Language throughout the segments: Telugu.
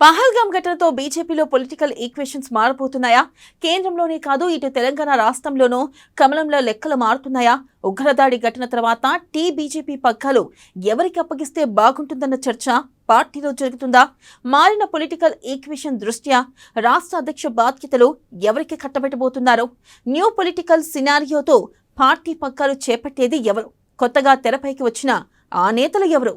పహల్గామ్ ఘటనతో బీజేపీలో పొలిటికల్ ఈక్వేషన్స్ మారబోతున్నాయా? కేంద్రంలోనే కాదు ఇటు తెలంగాణ రాష్ట్రంలోనూ కమలంలో లెక్కలు మారుతున్నాయా? ఉగ్రదాడి ఘటన తర్వాత బీజేపీ పగ్గాలు ఎవరికి అప్పగిస్తే బాగుంటుందన్న చర్చ పార్టీలో జరుగుతుందా? మారిన పొలిటికల్ ఈక్వేషన్ దృష్ట్యా రాష్ట్ర అధ్యక్ష బాధ్యతలు ఎవరికి కట్టబెట్టబోతున్నారు? న్యూ పొలిటికల్ సినారియోతో పార్టీ పగ్గాలు చేపట్టేది ఎవరు? కొత్తగా తెరపైకి వచ్చిన ఆ నేతలు ఎవరు?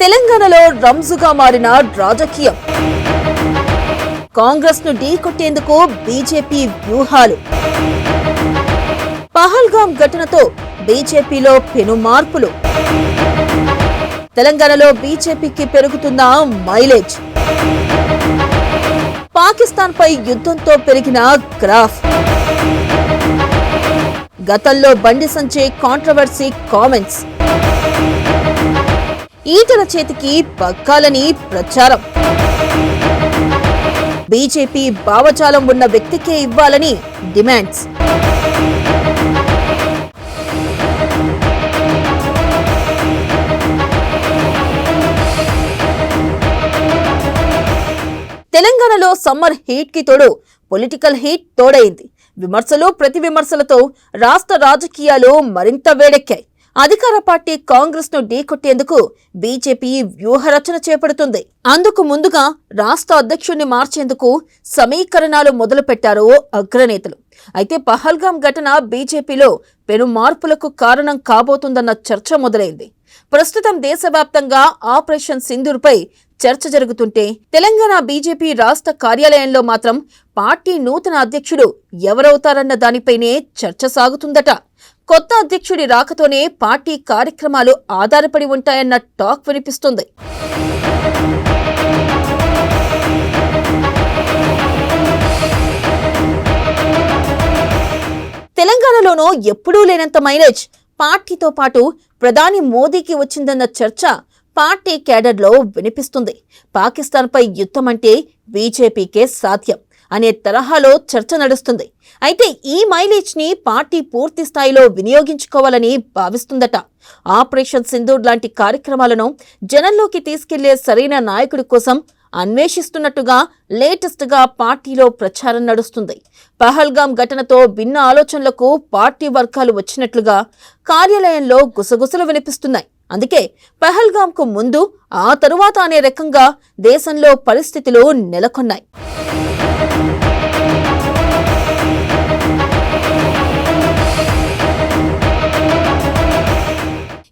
తెలంగాణలో రంజుగా మారిన రాజకీయం, కాంగ్రెస్ ను ఢీకొట్టేందుకు బీజేపీ వ్యూహాలు, పహల్గామ్ ఘటనతో బీజేపీలో పెను మార్పులు, తెలంగాణలో బీజేపీకి పెరుగుతున్న మైలేజ్, పాకిస్తాన్ పై యుద్ధంతో పెరిగిన గ్రాఫ్, గతంలో బండి సంజయ్ కాంట్రవర్సీ కామెంట్స్, ఈటల చేతికి పగ్గాలని ప్రచారం, బీజేపీ భావజాలం ఉన్న వ్యక్తికే ఇవ్వాలని డిమాండ్స్. తెలంగాణలో సమ్మర్ హీట్ కి తోడు పొలిటికల్ హీట్ తోడైంది. విమర్శలు ప్రతి విమర్శలతో రాష్ట్ర రాజకీయాలు మరింత వేడెక్కాయి. అధికార పార్టీ కాంగ్రెస్ ను ఢీకొట్టేందుకు బీజేపీ వ్యూహరచన చేపడుతుంది. అందుకు ముందుగా రాష్ట్ర అధ్యక్షుడిని మార్చేందుకు సమీకరణాలు మొదలుపెట్టారు అగ్రనేతలు. అయితే పహల్గామ్ ఘటన బీజేపీలో పెను మార్పులకు కారణం కాబోతుందన్న చర్చ మొదలైంది. ప్రస్తుతం దేశవ్యాప్తంగా ఆపరేషన్ సింధూర్ పై చర్చ జరుగుతుంటే తెలంగాణ బీజేపీ రాష్ట్ర కార్యాలయంలో మాత్రం పార్టీ నూతన అధ్యక్షుడు ఎవరవుతారన్న దానిపైనే చర్చ సాగుతుందట. కొత్త అధ్యక్షుడి రాకతోనే పార్టీ కార్యక్రమాలు ఆధారపడి ఉంటాయన్న టాక్ వినిపిస్తుంది. తెలంగాణలోనూ ఎప్పుడూ లేనంత మైలేజ్ పార్టీతో పాటు ప్రధాని మోదీకి వచ్చిందన్న చర్చ పార్టీ క్యాడర్లో వినిపిస్తుంది. పాకిస్తాన్పై యుద్ధం అంటే బీజేపీకే సాధ్యం అనే తరహాలో చర్చ నడుస్తుంది. అయితే ఈ మైలేజ్ ని పార్టీ పూర్తి స్థాయిలో వినియోగించుకోవాలని భావిస్తుందట. ఆపరేషన్ సింధూర్ లాంటి కార్యక్రమాలను జనంలోకి తీసుకెళ్లే సరైన నాయకుడి కోసం అన్వేషిస్తున్నట్టుగా లేటెస్ట్ గా పార్టీలో ప్రచారం నడుస్తుంది. పహల్గామ్ ఘటనతో భిన్న ఆలోచనలకు పార్టీ వర్గాలు వచ్చినట్లుగా కార్యాలయంలో గుసగుసలు వినిపిస్తున్నాయి. అందుకే పహల్గామ్ కు ముందు ఆ తరువాత అనే రకంగా దేశంలో పరిస్థితులు నెలకొన్నాయి.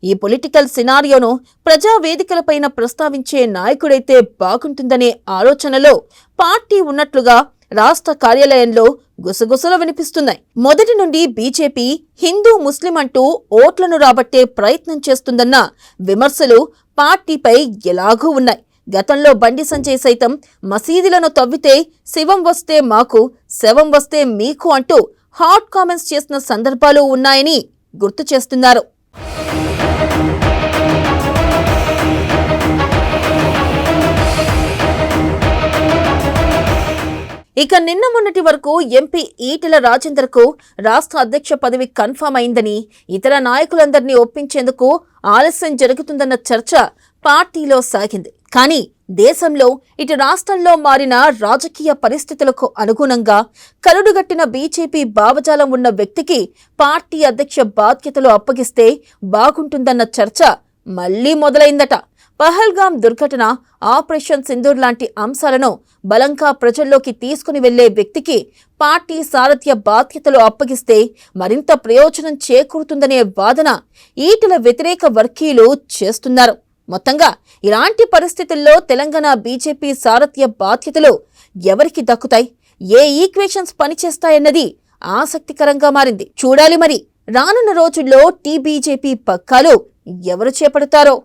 ఈ పొలిటికల్ సినారియోను ప్రజా వేదికలపైన ప్రస్తావించే నాయకుడైతే బాగుంటుందనే ఆలోచనలో పార్టీ ఉన్నట్లుగా రాష్ట్ర కార్యాలయంలో గుసగుసలు వినిపిస్తున్నాయి. మొదటి నుండి బీజేపీ హిందూ ముస్లిం అంటూ ఓట్లను రాబట్టే ప్రయత్నం చేస్తుందన్న విమర్శలు పార్టీపై ఎలాగూ ఉన్నాయి. గతంలో బండి సంజయ్ సైతం మసీదులను తవ్వితే శివం వస్తే మాకు, శవం వస్తే మీకు అంటూ హాట్ కామెంట్స్ చేసిన సందర్భాలు ఉన్నాయని గుర్తు చేస్తున్నారు. ఇక నిన్న మొన్నటి వరకు ఎంపీ ఈటెల రాజేందర్ కు రాష్ట్ర అధ్యక్ష పదవి కన్ఫర్మ్ అయిందని, ఇతర నాయకులందరినీ ఒప్పించేందుకు ఆలస్యం జరుగుతుందన్న చర్చ పార్టీలో సాగింది. కానీ దేశంలో ఇటు రాష్ట్రంలో మారిన రాజకీయ పరిస్థితులకు అనుగుణంగా కరుడుగట్టిన బీజేపీ భావజాలం ఉన్న వ్యక్తికి పార్టీ అధ్యక్ష బాధ్యతలు అప్పగిస్తే బాగుంటుందన్న చర్చ మళ్లీ మొదలైందట. పహల్గామ్ దుర్ఘటన, ఆపరేషన్ సింధూర్ లాంటి అంశాలను బలంగా ప్రజల్లోకి తీసుకుని వెళ్లే వ్యక్తికి పార్టీ సారథ్య బాధ్యతలు అప్పగిస్తే మరింత ప్రయోజనం చేకూరుతుందనే వాదన ఈటెల వ్యతిరేక వర్గీయులు చేస్తున్నారు. మొత్తంగా ఇలాంటి పరిస్థితుల్లో తెలంగాణ బీజేపీ సారథ్య బాధ్యతలు ఎవరికి దక్కుతాయి, ఏ ఈక్వేషన్స్ పనిచేస్తాయన్నది ఆసక్తికరంగా మారింది. చూడాలి మరి రానున్న రోజుల్లో బీజేపీ పగ్గాలు ఎవరు చేపడతారో.